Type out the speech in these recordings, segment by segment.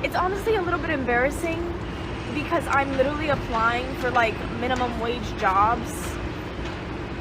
It's honestly a little bit embarrassing because I'm literally applying for like minimum wage jobs,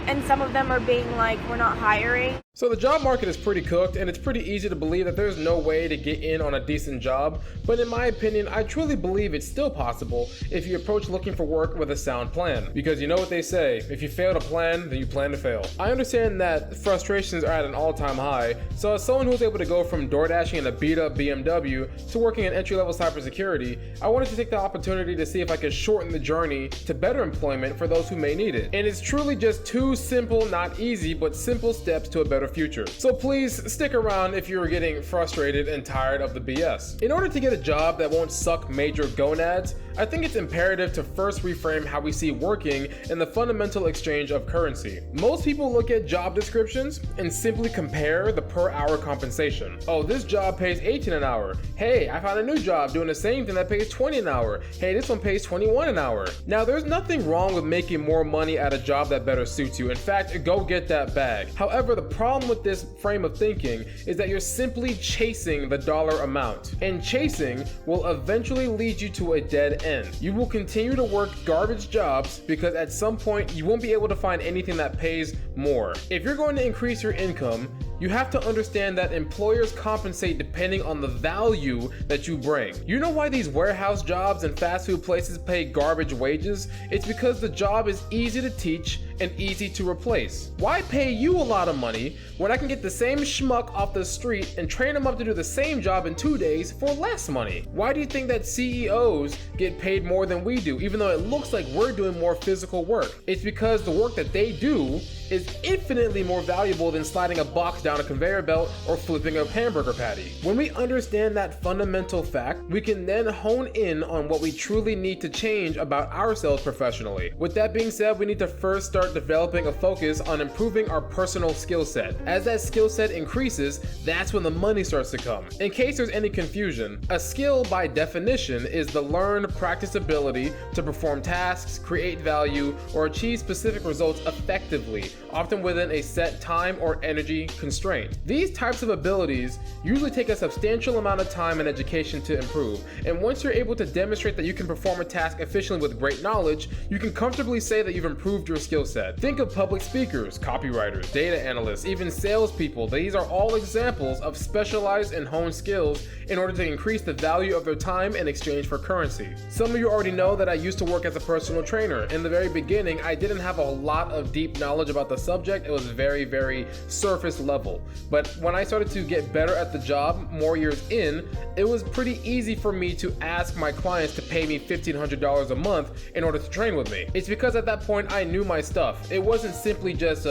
and some of them are being like, we're not hiring. So the job market is pretty cooked, and it's pretty easy to believe that there's no way to get in on a decent job, but in my opinion, I truly believe it's still possible if you approach looking for work with a sound plan. Because you know what they say, if you fail to plan, then you plan to fail. I understand that frustrations are at an all-time high, so as someone who was able to go from door dashing in a beat-up BMW to working in entry-level cybersecurity, I wanted to take the opportunity to see if I could shorten the journey to better employment for those who may need it. And it's truly just two simple, not easy, but simple steps to a better future. So please stick around if you're getting frustrated and tired of the BS. In order to get a job that won't suck major gonads, I think it's imperative to first reframe how we see working and the fundamental exchange of currency. Most people look at job descriptions and simply compare the per hour compensation. Oh, this job pays 18 an hour. Hey, I found a new job doing the same thing that pays 20 an hour. Hey, this one pays 21 an hour. Now, there's nothing wrong with making more money at a job that better suits you. In fact, go get that bag. However, the problem with this frame of thinking is that you're simply chasing the dollar amount. And chasing will eventually lead you to a dead end. You will continue to work garbage jobs because at some point you won't be able to find anything that pays more. If you're going to increase your income, you have to understand that employers compensate depending on the value that you bring. You know why these warehouse jobs and fast food places pay garbage wages? It's because the job is easy to teach and easy to replace. Why pay you a lot of money when I can get the same schmuck off the street and train him up to do the same job in 2 days for less money? Why do you think that CEOs get paid more than we do, even though it looks like we're doing more physical work? It's because the work that they do is infinitely more valuable than sliding a box down a conveyor belt or flipping a hamburger patty. When we understand that fundamental fact, we can then hone in on what we truly need to change about ourselves professionally. With that being said, we need to first start developing a focus on improving our personal skill set. As that skill set increases, that's when the money starts to come. In case there's any confusion, a skill by definition is the learned, practiced ability to perform tasks, create value, or achieve specific results effectively, often within a set time or energy constraint. These types of abilities usually take a substantial amount of time and education to improve, and once you're able to demonstrate that you can perform a task efficiently with great knowledge, you can comfortably say that you've improved your skill set. Think of public speakers, copywriters, data analysts, even salespeople. These are all examples of specialized and honed skills in order to increase the value of their time in exchange for currency. Some of you already know that I used to work as a personal trainer. In the very beginning, I didn't have a lot of deep knowledge about the subject. It was very surface level. But when I started to get better at the job more years in, it was pretty easy for me to ask my clients to pay me $1,500 a month in order to train with me. It's because at that point I knew my stuff. It wasn't simply just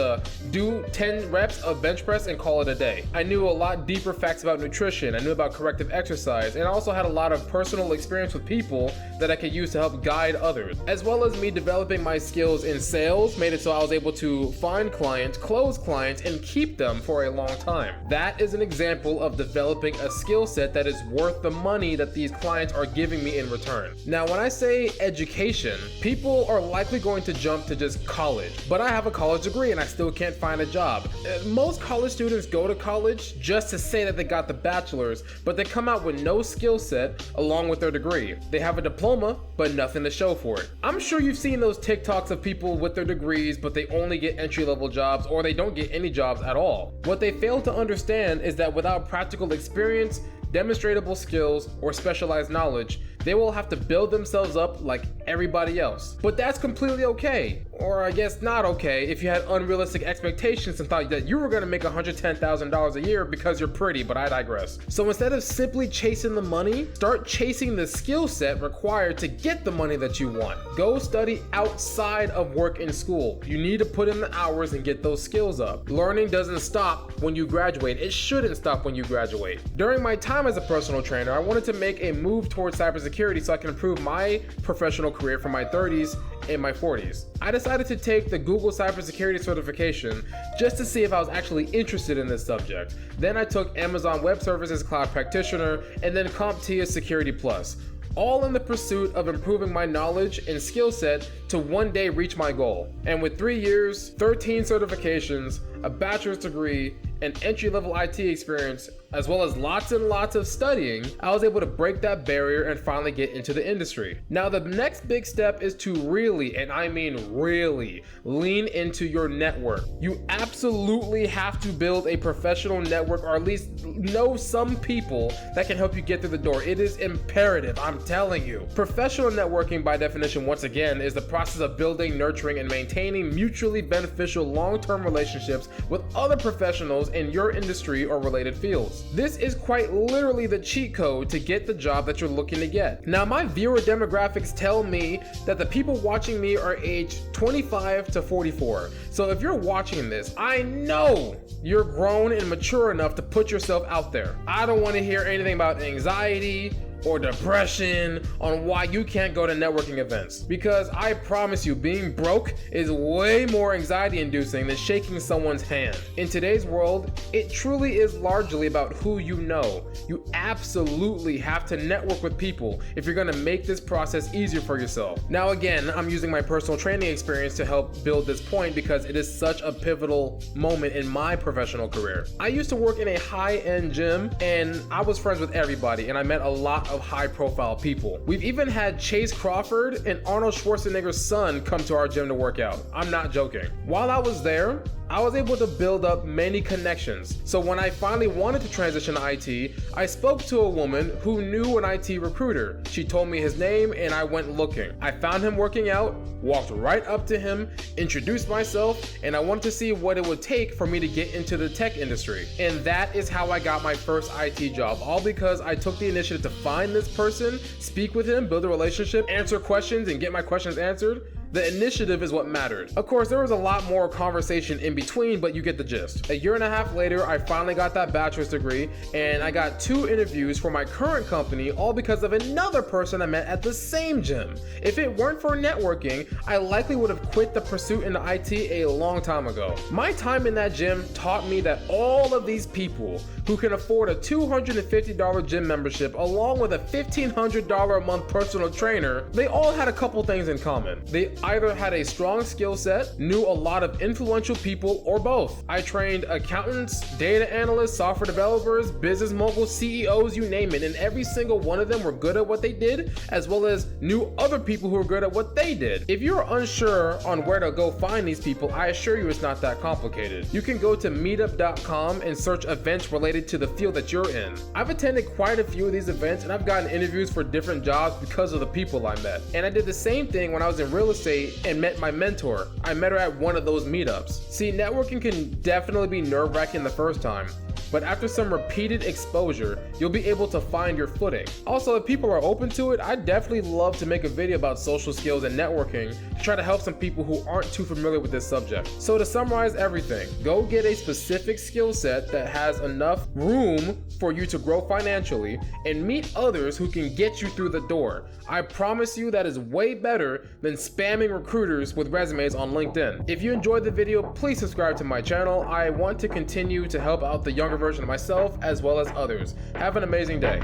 do 10 reps of bench press and call it a day. I knew a lot deeper facts about nutrition. I knew about corrective exercise, and I also had a lot of personal experience with people that I could use to help guide others. As well as me developing my skills in sales made it so I was able to find clients, close clients, and keep them for a long time. That is an example of developing a skill set that is worth the money that these clients are giving me in return. Now, when I say education, people are likely going to jump to just college, but I have a college degree and I still can't find a job. Most college students go to college just to say that they got the bachelor's, but they come out with no skill set along with their degree. They have a diploma, but nothing to show for it. I'm sure you've seen those TikToks of people with their degrees, but they only get entry-level jobs or they don't get any jobs at all. What they fail to understand is that without practical experience, demonstratable skills, or specialized knowledge, they will have to build themselves up like everybody else. But that's completely okay. Or I guess not okay if you had unrealistic expectations and thought that you were gonna make $110,000 a year because you're pretty, but I digress. So instead of simply chasing the money, start chasing the skill set required to get the money that you want. Go study outside of work and school. You need to put in the hours and get those skills up. Learning doesn't stop when you graduate. It shouldn't stop when you graduate. During my time as a personal trainer, I wanted to make a move towards cybersecurity so I can improve my professional career from my 30s and my 40s. I decided to take the Google cybersecurity certification just to see if I was actually interested in this subject. Then I took Amazon Web Services Cloud Practitioner and then CompTIA Security Plus, all in the pursuit of improving my knowledge and skill set to one day reach my goal. And with 3 years, 13 certifications, a bachelor's degree, an entry-level IT experience, as well as lots and lots of studying, I was able to break that barrier and finally get into the industry. Now the next big step is to really, and I mean really, lean into your network. You absolutely have to build a professional network, or at least know some people that can help you get through the door. It is imperative, I'm telling you. Professional networking, by definition, once again, is the process of building, nurturing, and maintaining mutually beneficial long-term relationships with other professionals in your industry or related fields. This is quite literally the cheat code to get the job that you're looking to get. Now, my viewer demographics tell me that the people watching me are aged 25 to 44. So if you're watching this, I know you're grown and mature enough to put yourself out there. I don't want to hear anything about anxiety or depression on why you can't go to networking events, because I promise you, being broke is way more anxiety inducing than shaking someone's hand. In today's world, it truly is largely about who you know. You absolutely have to network with people if you're going to make this process easier for yourself. Now again, I'm using my personal training experience to help build this point because it is such a pivotal moment in my professional career. I used to work in a high-end gym and I was friends with everybody, and I met a lot of high-profile people. We've even had Chase Crawford and Arnold Schwarzenegger's son come to our gym to work out. I'm not joking. While I was there, I was able to build up many connections. So when I finally wanted to transition to IT, I spoke to a woman who knew an IT recruiter. She told me his name and I went looking. I found him working out, walked right up to him, introduced myself, and I wanted to see what it would take for me to get into the tech industry. And that is how I got my first IT job, all because I took the initiative to find this person, speak with him, build a relationship, answer questions, and get my questions answered. The initiative is what mattered. Of course, there was a lot more conversation in between, but you get the gist. A year and a half later, I finally got that bachelor's degree, and I got 2 interviews for my current company, all because of another person I met at the same gym. If it weren't for networking, I likely would have quit the pursuit into IT a long time ago. My time in that gym taught me that all of these people who can afford a $250 gym membership along with a $1,500 a month personal trainer, they all had a couple things in common. They either had a strong skill set, knew a lot of influential people, or both. I trained accountants, data analysts, software developers, business moguls, CEOs, you name it, and every single one of them were good at what they did, as well as knew other people who were good at what they did. If you're unsure on where to go find these people, I assure you it's not that complicated. You can go to meetup.com and search events related to the field that you're in. I've attended quite a few of these events and I've gotten interviews for different jobs because of the people I met. And I did the same thing when I was in real estate and met my mentor. I met her at one of those meetups. See, networking can definitely be nerve-wracking the first time, but after some repeated exposure, you'll be able to find your footing. Also, if people are open to it, I'd definitely love to make a video about social skills and networking to try to help some people who aren't too familiar with this subject. So to summarize everything, go get a specific skill set that has enough room for you to grow financially and meet others who can get you through the door. I promise you that is way better than spamming recruiters with resumes on LinkedIn. If you enjoyed the video, please subscribe to my channel. I want to continue to help out the younger version of myself as well as others. Have an amazing day.